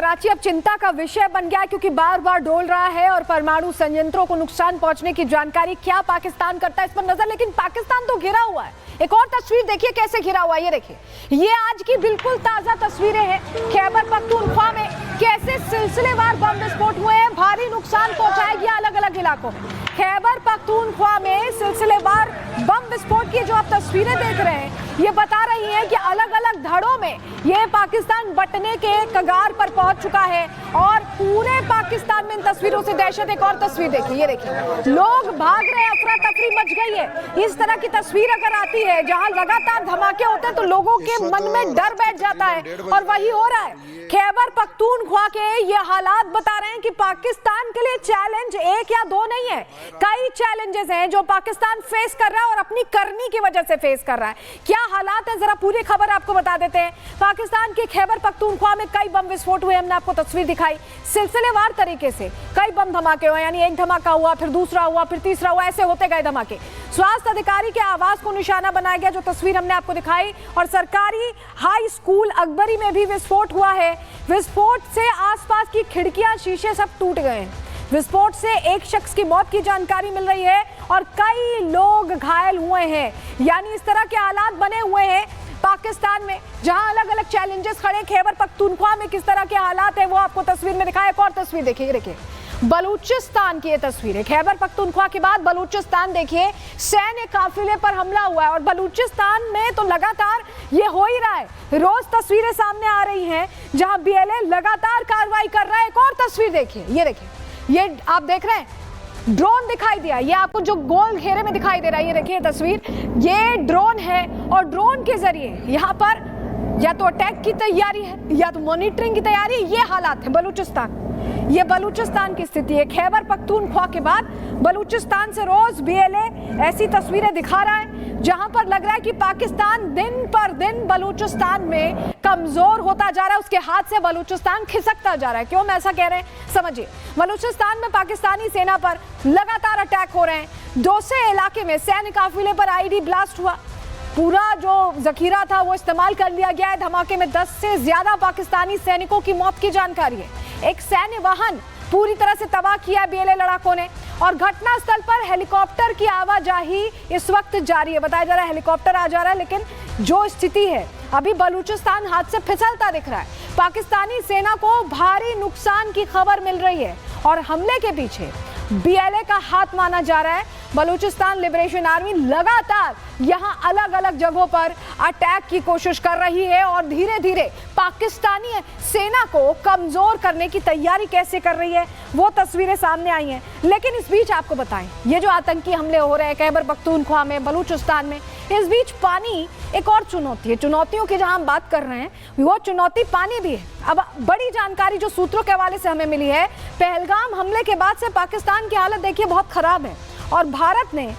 कराची अब चिंता का विषय बन गया क्योंकि बार बार डोल रहा है और परमाणु संयंत्रों को नुकसान पहुंचने की जानकारी क्या पाकिस्तान करता है इस पर नजर। लेकिन पाकिस्तान तो घिरा हुआ है। एक और तस्वीर देखिए कैसे घिरा हुआ है। ये देखिए, ये आज की बिल्कुल ताजा तस्वीरें हैं। खैबर पख्तूनख्वा में कैसे सिलसिलेवार बम विस्फोट हुए हैं, भारी नुकसान पहुंचाया गया अलग अलग इलाकों में। खैबर पख्तूनख्वा में सिलसिलेवार बम विस्फोट की जो आप तस्वीरें देख रहे हैं ये बता रही हैं कि अलग अलग धड़ों में ये पाकिस्तान बंटने के कगार पर पहुंच चुका है और पूरे पाकिस्तान में इन तस्वीरों से दहशत। एक और तस्वीर देखिए, ये देखिए, लोग भाग रहे हैं, अफरा तफरी मच गई है। इस तरह की तस्वीर अगर आती है जहां लगातार धमाके होते हैं तो लोगों के मन में डर बैठ जाता है और वही हो रहा है। खैबर पख्तूनख्वा के ये हालात बता रहे हैं कि पाकिस्तान के लिए चैलेंज एक या दो नहीं है, कई चैलेंजेस हैं जो पाकिस्तान फेस कर रहा है और अपनी करनी की वजह से फेस कर रहा है। क्या हालात है जरा पूरी खबर आपको बता देते हैं। पाकिस्तान के खैबर पख्तूनख्वा में कई बम विस्फोट हुए, हमने आपको तस्वीर दिखाई। सिलसिलेवार तरीके से कई बम धमाके हुए, यानी एक धमाका हुआ, फिर दूसरा हुआ, फिर तीसरा हुआ, ऐसे होते गए धमाके। स्वास्थ्य अधिकारी के आवास को निशाना बनाया गया, जो तस्वीर हमने आपको दिखाई। और सरकारी हाई स्कूल अकबरी में भी विस्फोट हुआ है। विस्फोट से आसपास की खिड़कियां, शीशे सब टूट गए हैं। विस्फोट से एक शख्स की मौत की जानकारी मिल रही है और कई लोग घायल हुए हैं। यानी इस तरह के हालात बने हुए हैं पाकिस्तान में, जहां अलग अलग चैलेंजेस खड़े। खैबर पख्तूनख्वा में किस तरह के हालात है वो आपको तस्वीर में दिखाया। एक और तस्वीर देखिए, देखिए बलूचिस्तान की ये तस्वीर है। खैबर पख्तूनख्वा के बाद बलूचिस्तान देखिए, सैन्य काफिले पर हमला हुआ है और बलूचिस्तान में तो लगातार ये हो ही रहा है। रोज तस्वीरें सामने आ रही हैं जहां BLA लगातार कार्रवाई कर रहा है। एक और तस्वीर देखिए, ये देखिए, ये आप देख रहे हैं ड्रोन दिखाई दिया, ये आपको जो गोल घेरे में दिखाई दे रहा है, ये देखिए तस्वीर, ये ड्रोन है और ड्रोन के जरिए यहाँ पर या तो अटैक की तैयारी है या तो मॉनिटरिंग की तैयारी। ये हालात है बलूचिस्तान, ये बलूचिस्तान की स्थिति है। खैबर पख्तूनख्वा के बाद बलूचिस्तान से रोज BLA ऐसी तस्वीरें दिखा रहा है जहां पर लग रहा है कि पाकिस्तान दिन पर दिन बलूचिस्तान में कमजोर होता जा रहा है, उसके हाथ से बलूचिस्तान खिसकता जा रहा है। क्यों हम ऐसा कह रहे हैं समझिए। बलूचिस्तान में पाकिस्तानी सेना पर लगातार अटैक हो रहे हैं। दोसे इलाके में सैन्य काफिले पर IED ब्लास्ट हुआ, पूरा जो जखीरा था वो इस्तेमाल कर लिया गया है। धमाके में 10 से ज्यादा पाकिस्तानी सैनिकों की मौत की जानकारी है। एक सैन्य वाहन पूरी तरह से तबाह किया BLA लड़ाकों ने और घटनास्थल पर हेलीकॉप्टर की आवाजाही इस वक्त जारी है। बताया जा रहा है हेलीकॉप्टर आ जा रहा है, लेकिन जो स्थिति है अभी बलूचिस्तान हाथ से फिसलता दिख रहा है। पाकिस्तानी सेना को भारी नुकसान की खबर मिल रही है और हमले के पीछे BLA का हाथ माना जा रहा है। बलूचिस्तान लिबरेशन आर्मी लगातार यहां अलग अलग जगहों पर अटैक की कोशिश कर रही है और धीरे धीरे पाकिस्तानी सेना को कमजोर करने की तैयारी कैसे कर रही है वो तस्वीरें सामने आई हैं। लेकिन इस बीच आपको बताएं, ये जो आतंकी हमले हो रहे हैं खैबर पख्तूनख्वा में, बलूचिस्तान में, इस बीच पानी एक और चुनौती है। चुनौतियों की जहां हम बात कर रहे हैं वो चुनौती पानी भी है। अब बड़ी जानकारी जो सूत्रों के हवाले से हमें मिली है, पहलगाम हमले के बाद से पाकिस्तान की हालत देखिए बहुत खराब है और भारत ने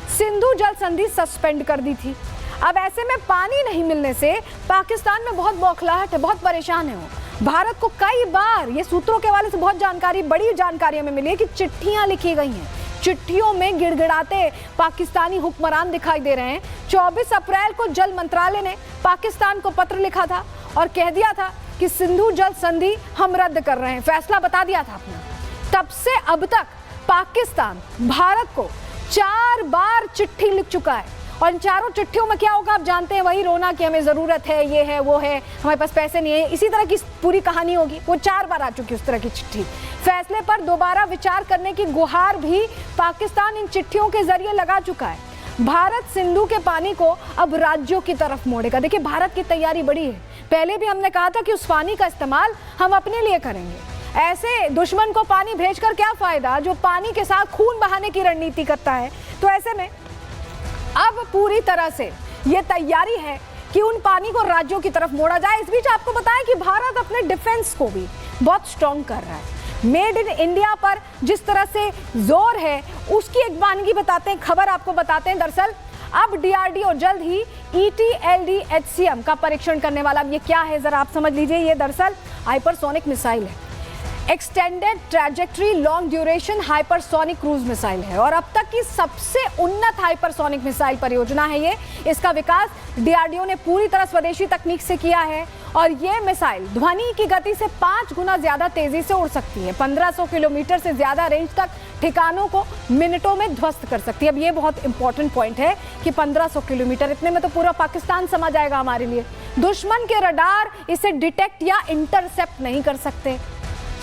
सिंधु जल संधि सस्पेंड कर दी थी। अब ऐसे में पानी नहीं मिलने से पाकिस्तान में बहुत बौखलाहट है, बहुत परेशान है वो। भारत को कई बार, ये सूत्रों के हवाले से बहुत जानकारी, बड़ी जानकारी हमें मिली है कि चिट्ठियां लिखी गई हैं। चिट्ठियों में गिड़गिड़ाते पाकिस्तानी हुक्मरान दिखाई दे रहे हैं। 24 अप्रैल को जल मंत्रालय ने पाकिस्तान को पत्र लिखा था और कह दिया था कि सिंधु जल संधि हम रद्द कर रहे हैं, फैसला बता दिया था आपने। तब से अब तक पाकिस्तान भारत को 4 बार चिट्ठी लिख चुका है और इन चारों चिट्ठियों में क्या होगा आप जानते हैं, वही रोना कि हमें ज़रूरत है, ये है, वो है, हमारे पास पैसे नहीं है, इसी तरह की पूरी कहानी होगी। वो 4 बार आ चुकी उस तरह की चिट्ठी। फैसले पर दोबारा विचार करने की गुहार भी पाकिस्तान इन चिट्ठियों के जरिए लगा चुका है। भारत सिंधु के पानी को अब राज्यों की तरफ मोड़ेगा। देखिए भारत की तैयारी बड़ी है। पहले भी हमने कहा था कि उस पानी का इस्तेमाल हम अपने लिए करेंगे। ऐसे दुश्मन को पानी भेजकर क्या फायदा जो पानी के साथ खून बहाने की रणनीति करता है। तो ऐसे में अब पूरी तरह से ये तैयारी है कि उन पानी को राज्यों की तरफ मोड़ा जाए। इस बीच आपको बताएं कि भारत अपने डिफेंस को भी बहुत स्ट्रॉन्ग कर रहा है। मेड इन इंडिया पर जिस तरह से जोर है उसकी एक वानगी बताते हैं, खबर आपको बताते हैं। दरअसल अब DRDO जल्द ही ETLD HCM का परीक्षण करने वाला। अब ये क्या है जरा आप समझ लीजिए। ये दरअसल हाइपरसोनिक मिसाइल है, extended trajectory long duration hypersonic cruise missile है और अब तक की सबसे उन्नत हाइपरसोनिक मिसाइल परियोजना है ये। इसका विकास DRDO ने पूरी तरह स्वदेशी तकनीक से किया है और ये मिसाइल ध्वनि की गति से 5 गुना ज्यादा तेजी से उड़ सकती है। 1500 किलोमीटर से ज्यादा रेंज तक ठिकानों को मिनटों में ध्वस्त कर सकती है। अब ये बहुत इंपॉर्टेंट पॉइंट है कि 1500 किलोमीटर, इतने में तो पूरा पाकिस्तान समा जाएगा हमारे लिए। दुश्मन के रडार इसे डिटेक्ट या इंटरसेप्ट नहीं कर सकते।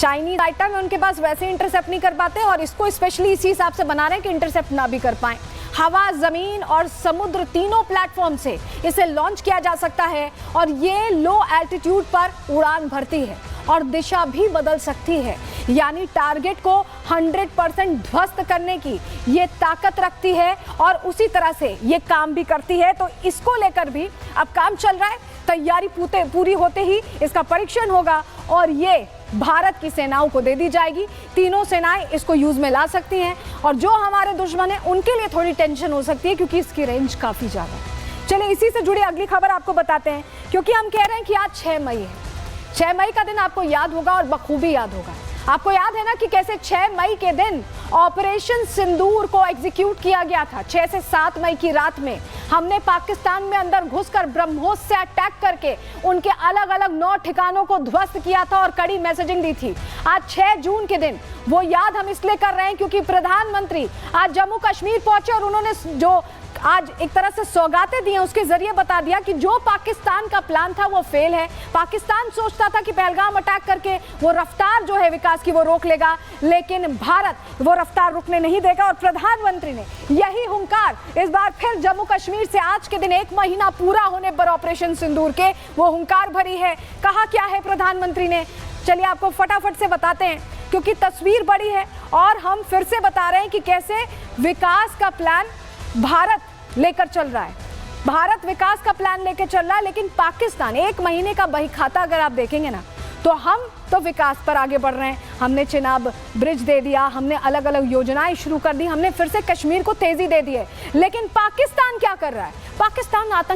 चाइनीज आइटम है, उनके पास वैसे इंटरसेप्ट नहीं कर पाते और इसको स्पेशली इसी हिसाब से बना रहे हैं कि इंटरसेप्ट ना भी कर पाए। हवा, जमीन और समुद्र तीनों प्लेटफॉर्म से इसे लॉन्च किया जा सकता है और ये लो एल्टीट्यूड पर उड़ान भरती है और दिशा भी बदल सकती है, यानी टारगेट को 100% ध्वस्त करने की ये ताकत रखती है और उसी तरह से ये काम भी करती है। तो इसको लेकर भी अब काम चल रहा है, तैयारी पूरी होते ही इसका परीक्षण होगा और ये भारत की सेनाओं को दे दी जाएगी। तीनों सेनाएं इसको यूज में ला सकती हैं और जो हमारे दुश्मन हैं उनके लिए थोड़ी टेंशन हो सकती है क्योंकि इसकी रेंज काफी ज्यादा है। चलिए इसी से जुड़ी अगली खबर आपको बताते हैं, क्योंकि हम कह रहे हैं कि आज 6 मई है। 6 मई का दिन आपको याद होगा और बखूबी याद होगा। आपको याद है ना कि कैसे 6 मई के दिन ऑपरेशन सिंदूर को एग्जीक्यूट किया गया था। 6 से 7 मई की रात में हमने पाकिस्तान में अंदर घुसकर ब्रह्मोस से अटैक करके उनके अलग अलग 9 ठिकानों को ध्वस्त किया था और कड़ी मैसेजिंग दी थी। आज 6 जून के दिन वो याद हम इसलिए कर रहे हैं क्योंकि प्रधानमंत्री आज जम्मू कश्मीर पहुंचे और उन्होंने जो आज एक तरह से सौगातें दी हैं उसके जरिए बता दिया कि जो पाकिस्तान का प्लान था वो फेल है। पाकिस्तान सोचता था कि पहलगाम अटैक करके वो रफ्तार जो है विकास की वो रोक लेगा, लेकिन भारत वो रफ्तार रुकने नहीं देगा और प्रधानमंत्री ने यही हुंकार इस बार फिर जम्मू कश्मीर से आज के दिन 1 महीना पूरा होने पर ऑपरेशन सिंदूर के वो हुंकार भरी है। कहा क्या है प्रधानमंत्री ने, चलिए आपको फटाफट से बताते हैं क्योंकि तस्वीर बड़ी है और हम फिर से बता रहे हैं कि कैसे विकास का प्लान भारत लेकर चल रहा है। भारत विकास का प्लान लेकर चल रहा है, लेकिन पाकिस्तान 1 महीने का बही खाता अगर आप देखेंगे ना तो हम तो विकास पर आगे बढ़ रहे हैं। हमने चिनाब ब्रिज दे दिया, हमने अलग अलग योजनाएं शुरू कर दी, हमने फिर से कश्मीर को तेजी दे दी है, लेकिन पाकिस्तान क्या कर रहा है? पाकिस्तान आतंक